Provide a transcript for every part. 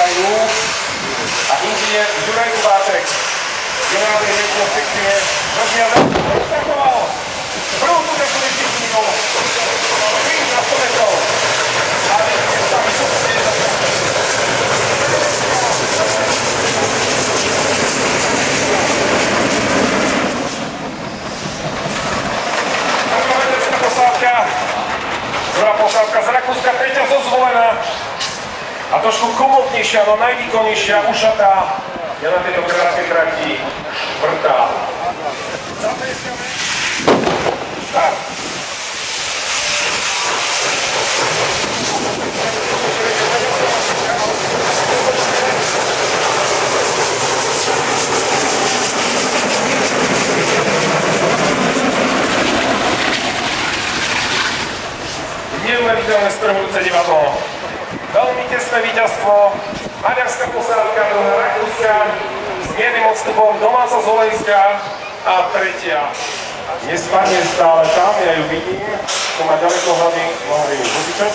krajinu a inžinier Juraj Kubáček, generálny riaditeľ sekcie Rozmiar Startoval. Prvú túžačnú disciplínu 3 na 100 metrov. A vidíte sami sústredie za to. Prvá posádka z Rakúska, tretia zozvolená a trošku komotnejšia, no najvýkonnejšia, ušatá je na tejto krátkej trati vrtá. Zatleskame. Štart. Neuveriteľné strhujúce divadlo. Veľmi tesné víťazstvo. Maďarská posádka, druhá Rakúska, s miernym odstupom domáca Zvolenská a tretia. Nespadne stále tam, ja ju vidím. To má ďaleko hlavy, mohli mi požičať.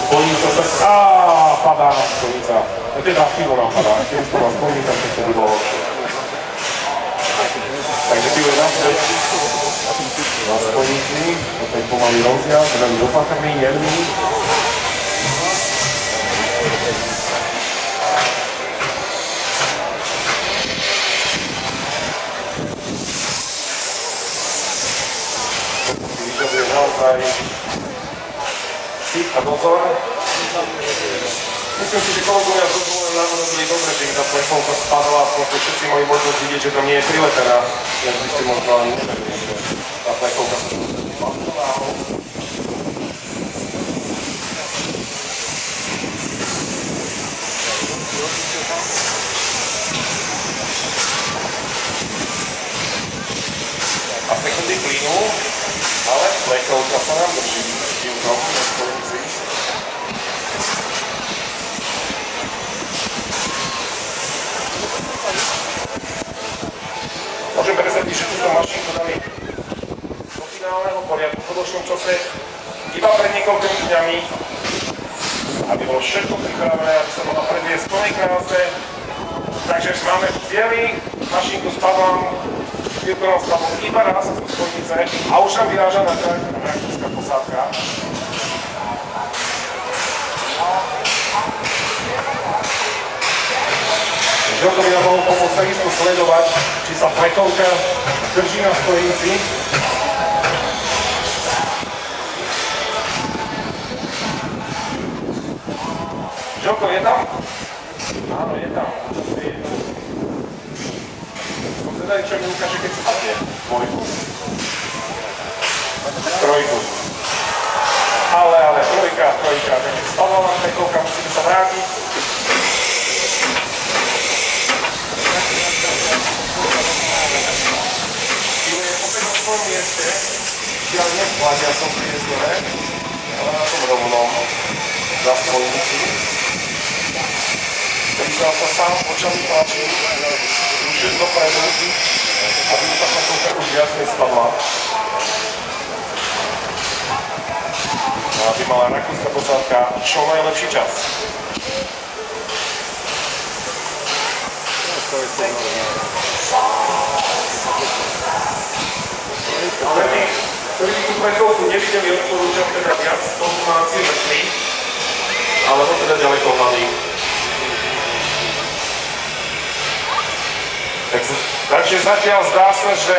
Spojnica sa... padá spojnica. Teda pivo nám padá. Keď už bola spojnica, to vtedy bolo. Takže pivo je naspäť. Na spojnici, opäť pomalý rozjazd, veľmi opatrný, jemný. Vyžaduje naozaj cít a dozor. Myslím si, že kolegovia z dozvolené navodili dobre, že im tá plechovka spadla a proste všetci mali možnosť vidieť, že tam nie je prilepená. Jak by ste možno ani nevedeli, že tá plechovka sa spadla. A sekundy plynú, ale plechovka sa nám drží štílkom na spojnici. Môžem prezradiť, že túto mašinku dali do finálneho poriadku v podočnom čase iba pred niekoľkými dňami, aby bolo všetko pripravené, aby sa mohla predviesť v plnej kráse. Takže máme v cieli, mašinku spadám, chvíľku nám spadlo iba raz zo spojnice a už nám vyráža na trať rakúska posádka. Žoko by nám mohol pomôcť takisto sledovať, či sa plechovka drží na spojnici. Žoko, je tam? Áno, je tam. Som teda čo mi ukáže, keď spadne dvojku. Trojku. Ale trojka. Takže spadla nám plechovka, musíme sa vrátiť. Mieste, žiaľ nevplátia som priezdové, ale na tom rovnom za spojnici. Ktorý sa sám očami páči, rušil dopredu, aby mu tá plechovka už viac nespadla. Aby mala rakúska posádka čo najlepší čas. Ktorí by tú plechovku nevideli, odporúčam teda viac konzumácie mŕtvy, alebo teda ďaleko hlavy. Takže zatiaľ zdá sa, že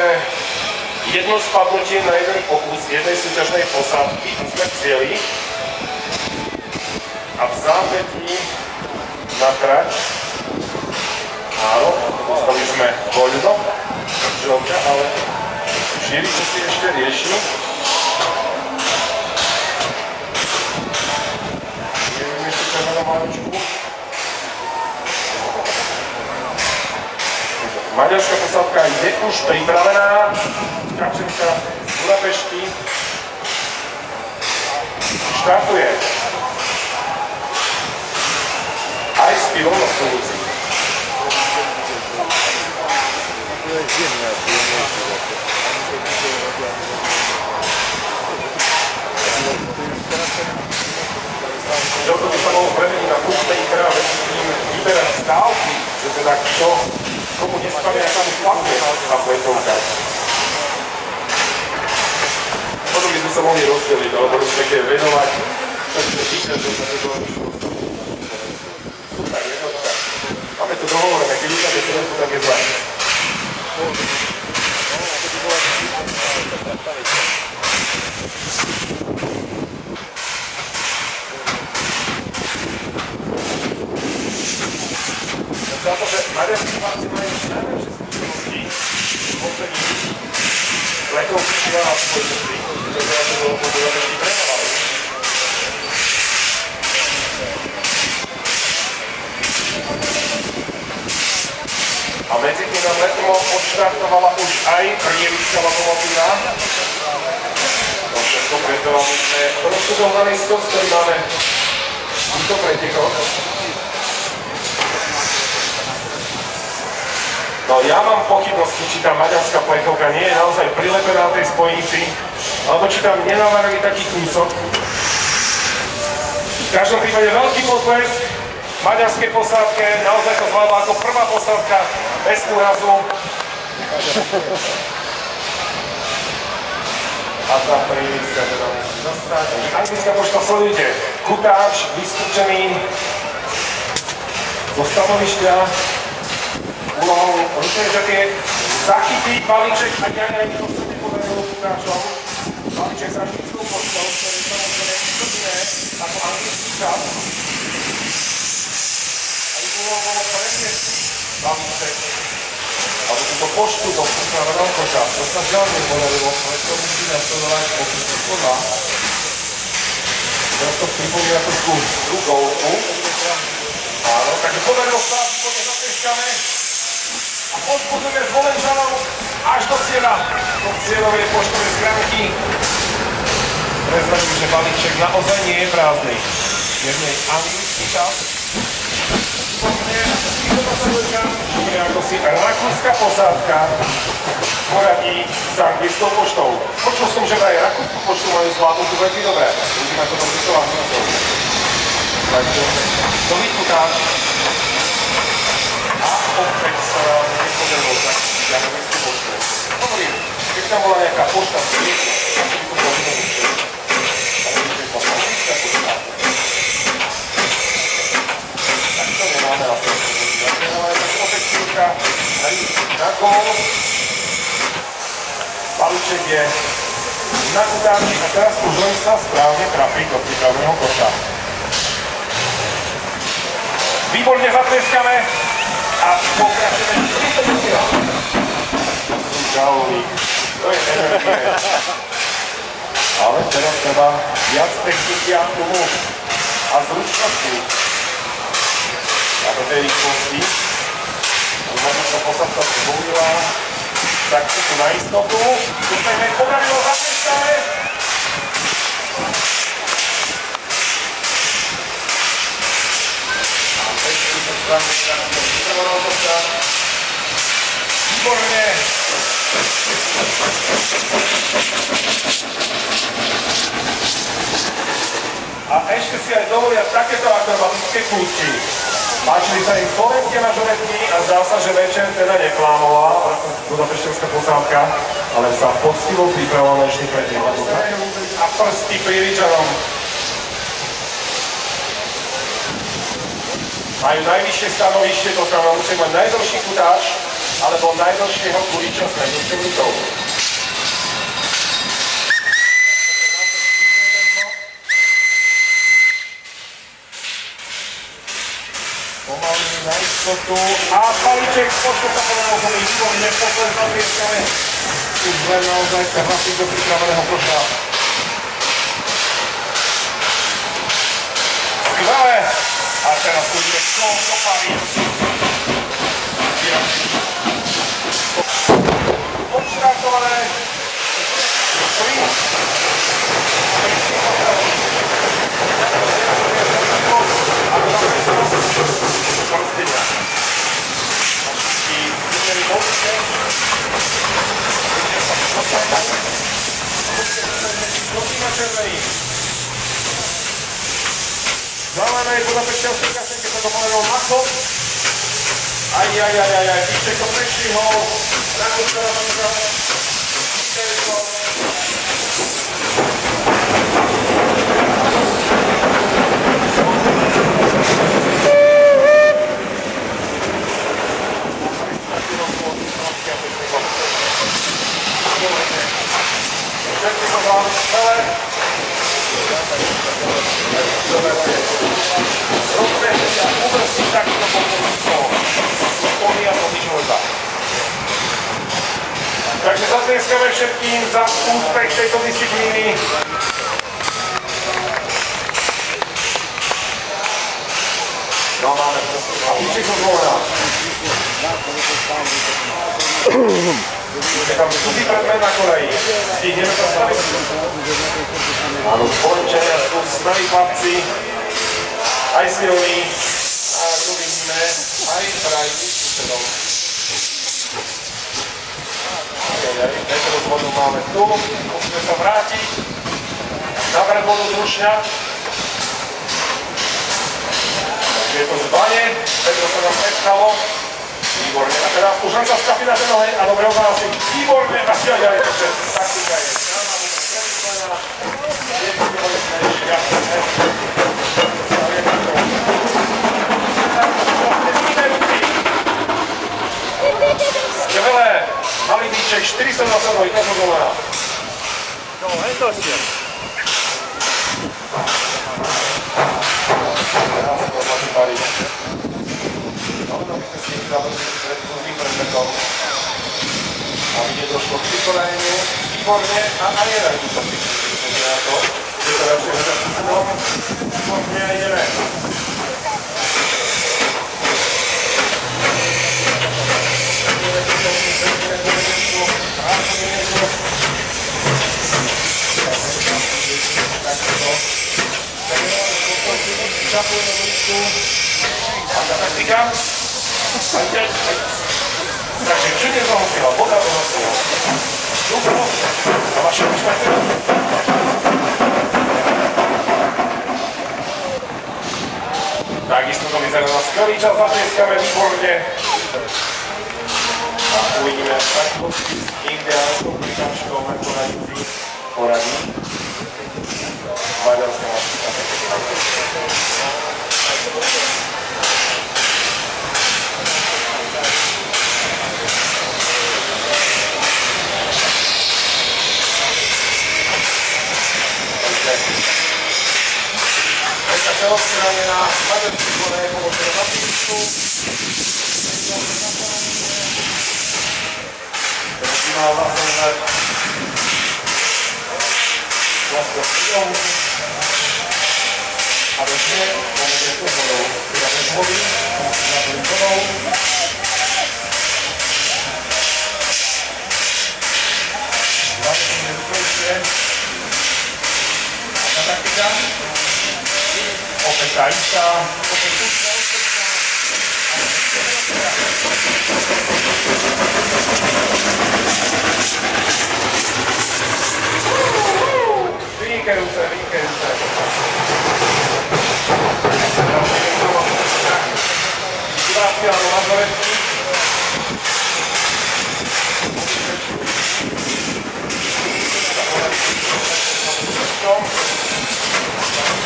jedno spadnutie na jeden pokus jednej súťažnej posádky sme chceli a v zápätí na trať. Áno, dostali sme voľno, žovka, ale šíri, čo si ešte rieši. Neviem ešte čo na maločku. Maďarská posádka je už pripravená. Kapčenka z Budapešti štartuje. Aj s pivom na spojnici. že to by sa mohol premeniť na bookmakera, že si tým vyberať stávky, že teda kto, komu nespadne, aká mu spadne tá pletovka. Potom by sme sa mohli rozdeliť, alebo respektíve venovať, takže víte, že sa to super, jednotka. Máme to dohovorené, keď ukáže to, tak je zle. Za to, že maďarskí chlapci majú najlepšie skúsenosti v poslední letovky či na spoločnosti, ktoré sa to veľmi trénovali. A medzi tým nám letmo odštartovala už aj prievická lokomotíva. To všetko preto, aby sme rozšudovali skos, ktorý máme v týchto pretekoch. No ja mám pochybnosti, či tá maďarská plechovka nie je naozaj prilepená na tej spojnici, alebo či tam nenavarili taký kúsok. V každom prípade veľký potlesk maďarskej posádke, naozaj to zvládla ako prvá posádka bez úrazu. A tá prívická teda musí zostať. Anglická pošta, sledujte, kutáč vyskúčený zo stanovišťa. Úlohou ručnej žakiek zachytí balíček, ak aj to sa nepodarilo kutáčom. Balíček s anglickou poštou, ktorý je samozrejme iné ako anglický čas. A ich úlohou bolo preniesť balíček alebo túto poštu do pripraveného koša. To sa žiaľ nepodarilo, ale to musíme sledovať pokusy podľa. Teraz to pripomína trošku rukovku. Áno, takže podarilo sa, výborne zatrieškame. A odpozujeme z Volenžanov až do cieľa, do cieľovej poštovej schránky. Prezradím, že balíček naozaj nie je prázdny. Je v nej anglický čas. Bude ako si rakúska posádka poradí s anglickou poštou. Počul som, že aj rakúsku poštu majú zvládnutú veľmi dobré. Uvidíme, ako to vyšlo anglickou. Takže to vykutáš. A opäť sa nepodarilo zachytiť anglickú poštu. Hovorím, keď tam bola nejaká pošta v svieti, tak by to bolo jednoduchšie. Ale keď je to anglická pošta, tak to nemáme na svieti. Na gól. Balíček je na kutáči a teraz už len sa správne trafí do pripraveného koša. Výborne zatlieskame a pokračujeme 30 kg. To je energie. Ale teraz treba viac techniky a tomu a zručnosti. A do tej rýchlosti. Možno sa posádka zvolila, tak to tu na istotu. Tu sa im podarilo zatlieskame. A ešte sa správne pripravená otočka. Výborne. A ešte si aj dovolia takéto akrobatické kúsky. Páčili sa im slovenské mažoretky a zdá sa, že večer teda neklámovala budapeštenská posádka, ale sa poctivo pripravovala ešte predtým. A prsty Prievidžanom. Majú najvyššie stanovište, to znamená musia mať najdlhší kutáč, alebo najdlhšieho kuliča s najvyššou rukou. Pomaly na istotu a balíček počko sa podarilo to výborne, posledne zatrieskame. Už len naozaj sa hlasík do pripraveného koša. Skvelé! A teraz uvidíme, čo dopaví. Odštartované. Máme aj podľa pečťanskej kašenke, sa to povedal Mako. Aj, Píšek to preštihol. Rakúska Ramanka. Píšek. Takže zatlieskame všetkým za úspech tejto disciplíny. No máme a Píšek to zvolná. Tam skúsi predmet na koleji. Stihneme to sami. Áno, spoločenia sú smelí chlapci, aj silní, a tu vidíme, aj brajky susedov. Tento rozvodu máme tu, musíme sa vrátiť na predvodu Zrušňa. Takže je to zbanie, Petro sa nám prečkalo. Výborne, a teraz už len sa skafí na ten nohe a dobre obási. Výborne, a ďalej, takže taktika je strana, bude premyslená. Je to bolestné, šťastné. Skvelé, malý bíček, 422, to znamená. No, hej to ste. Teraz to máte pariť. By sme si završili pred rôznym predmetom. A vidieť došlo k vykonaniu, výborne, a aj jeden tu sa prišli na to. Je to lepšie hľadať susedom, výborne a ideme. Taká taktika. Takže čudne zahltila, voda zahltila. Super, a vaše myšlete? Takisto to vyzerá na skvelý čas, zatrieskame výborne. A uvidíme takto s indiánskou klikačkou na koranici poradí. Maďarská mašina. Taká celostránená maďarský zvoné pomocné na písku. Má vlastne vlastnou a došli pomocne s vodou. Teda bez vody, pomocne s vodou. Dáme to nevyklejšie. A taktika. Opäť tá istá. Opäť tučná, Vynikajúce. Situácia na Mazoretku.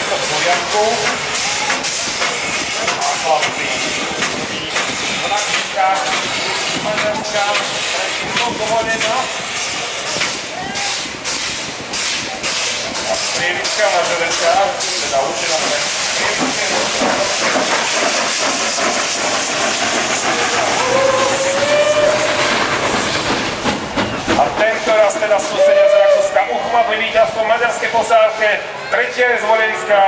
V poriadku. A chlapci. Rakúska, Maďarská, dovolená. A Prievická Mažorecká, teda určená pre Prievické. A tento raz teda susedia z Rakúska uchmatli víťazstvo v maďarskej posádke. Tretia je Zvolenská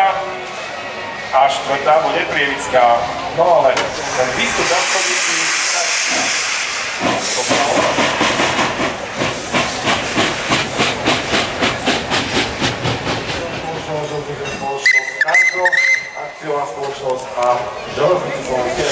a štvrtá bude Prievická. No ale ten výstup na schodíky spoločnosť Kanko, akciová spoločnosť a železnice Slovenskej